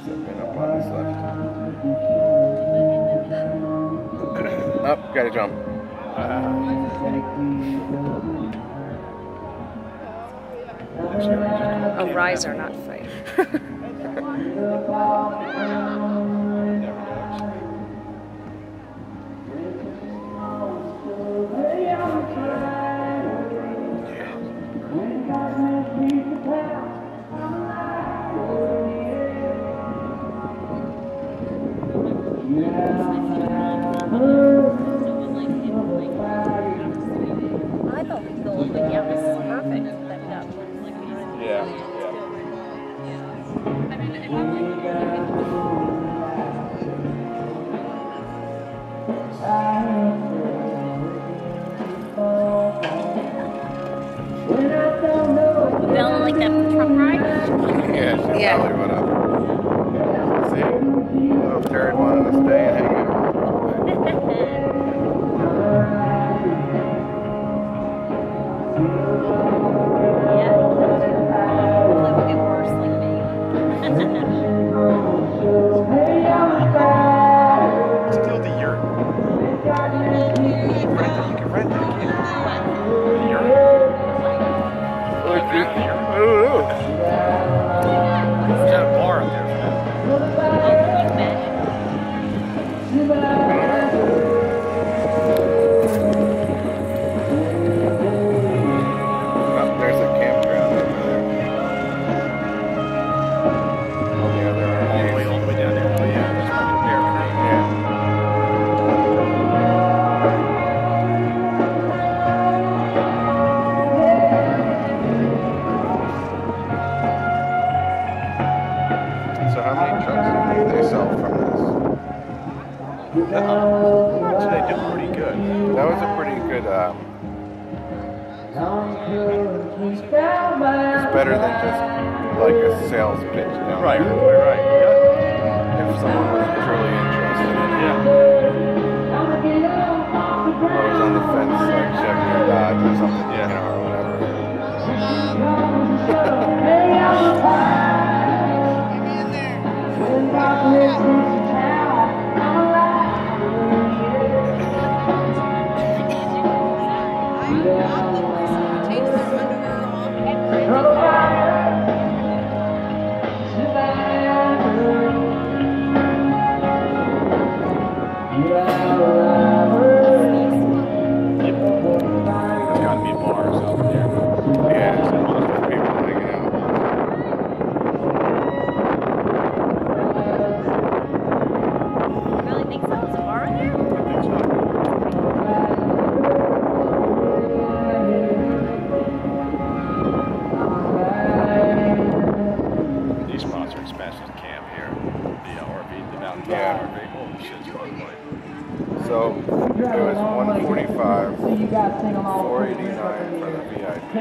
Stepping up on this left. Up, gotta jump. A riser, not fight. I thought we'd go like, yeah, this is perfect. Yeah. Feeling like that truck ride? Yeah, she Yeah. probably went up. See, little Terry wanted to stay and hang out. Still the yurt. You can rent that, can't you? The yurt. There's that bar up there for that. Oh, there's a campground over there. On the other All the way down there. Oh yeah, that's like a bear creek. Yeah. So how many trucks do you think they sell from this? So they do pretty good. That was a pretty good, it's better than just like a sales pitch, you know? Right. Yeah. If someone was truly interested in it. Yeah. Or was on the fence like Chevy or Dodge or something, Yeah. you know, or whatever. There's got to be bars over there. Yeah, so lots of people hanging out. Really think so? There's a bar in there? I think so. These spots are expensive to camp here. The RV, the mountain Yeah. RV. Holy shit, it's fun, boy. So it was $145, $489 for the VIP,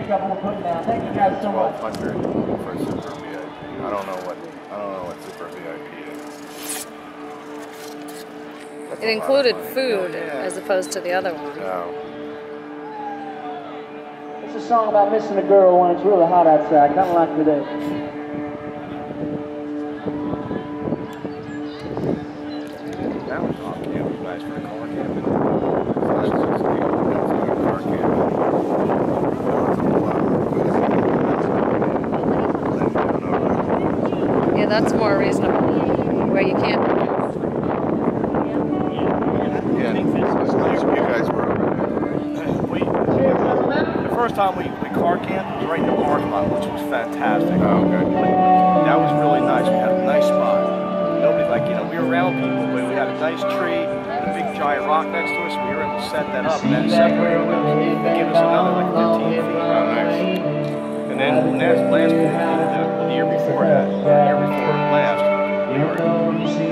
$1,200 for super VIP. I don't know what super VIP is. That's It a lot of included money. food Yeah. as opposed to the other one. No. It's a song about missing a girl when it's really hot outside, kind of like today. That was off camp. It was nice for a car camping. That's just a car camping. Yeah, that's more reasonable. Where you can't. Yeah, you guys were over The first time we car camped was right in the parking lot, which was fantastic. there. Oh, okay. That was really nice. We had a nice spot. Nobody, like, you know, we were around people, but we had a nice tree and a big giant rock next to us. We were able to set that up and then separate us and give us another like 15 feet. Oh, nice. And then last year, the year before that, last, we were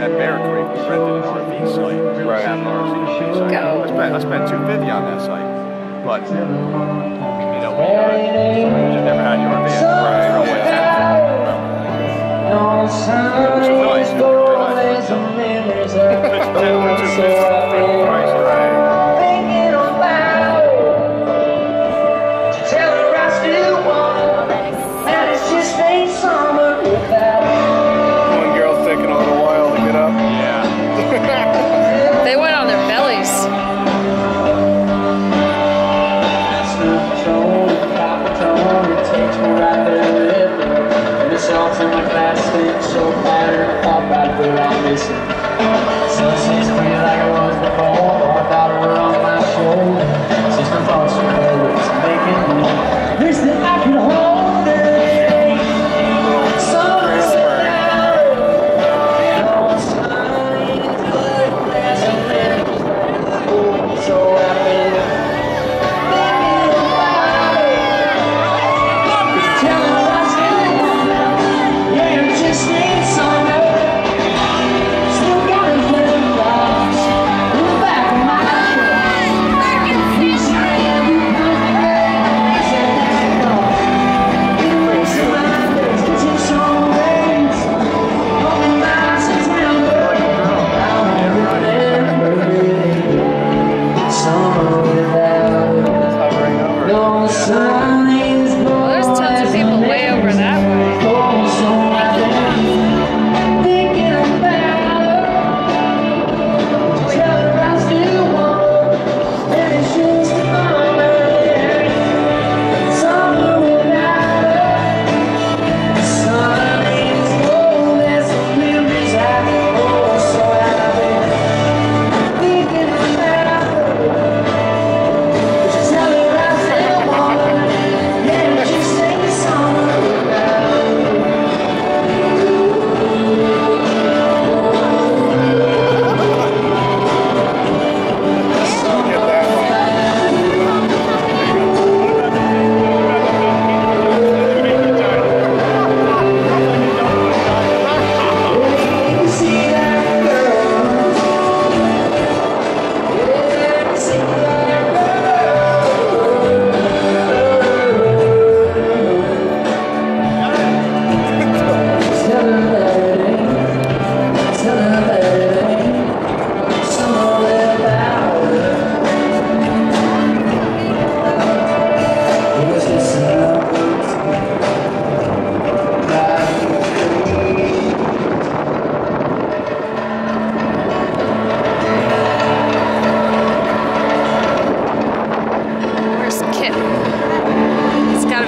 at Bear Creek. We rented an RV site. We were at an RV site. Go. I spent $250 on that site, but you know, we just never had your RV. Right. Throw away that. It was nice. It was really nice. It's 10 or 250 price, right? One girl's taking shelves in my glass sink, so battered, I thought about what I'm missing. Sunsets free like it was before, I thought it were on my shoulder. Since my thoughts were cold, it's making me wish that I could hold it.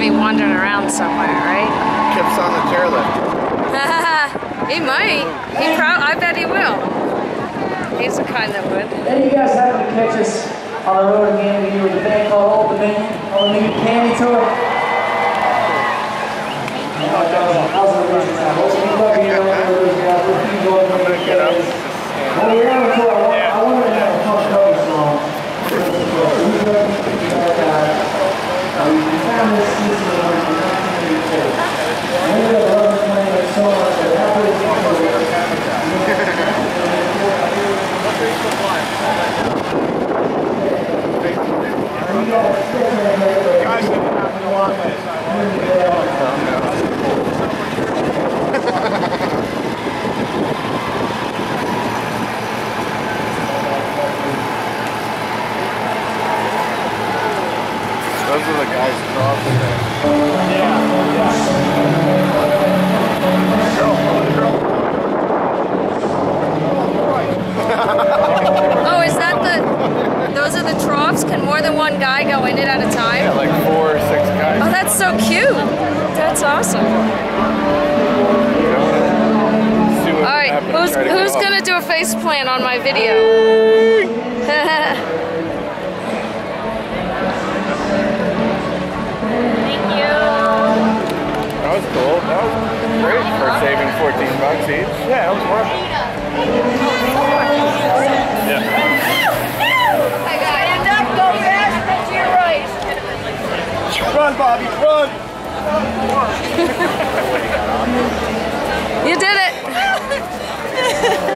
Wandering around somewhere, right? Kip's on the chairlift. He might. I bet he will. He's the kind that would. Then you guys happen to catch us on the road again with a band called Old Dominion on the new Candy Tour. That was an amazing time. We love you, guys. We'll keep going. I'm going to get up. When we're on the tour, I wanted to have a Punk Cody song. We found this season in 1984. I ended up loving playing that song, but after it's Those are the guys crossing there. Oh, is that those are the troughs? Can more than one guy go in it at a time? Yeah, like 4 or 6 guys. Oh, that's so cute. That's awesome. All right, who's gonna do a face plant on my video? That was cool. That was great for saving $14 each. Yeah, it was worth it. Yeah. Stand up, go fast, to your right. Run, Bobby, run! You did it.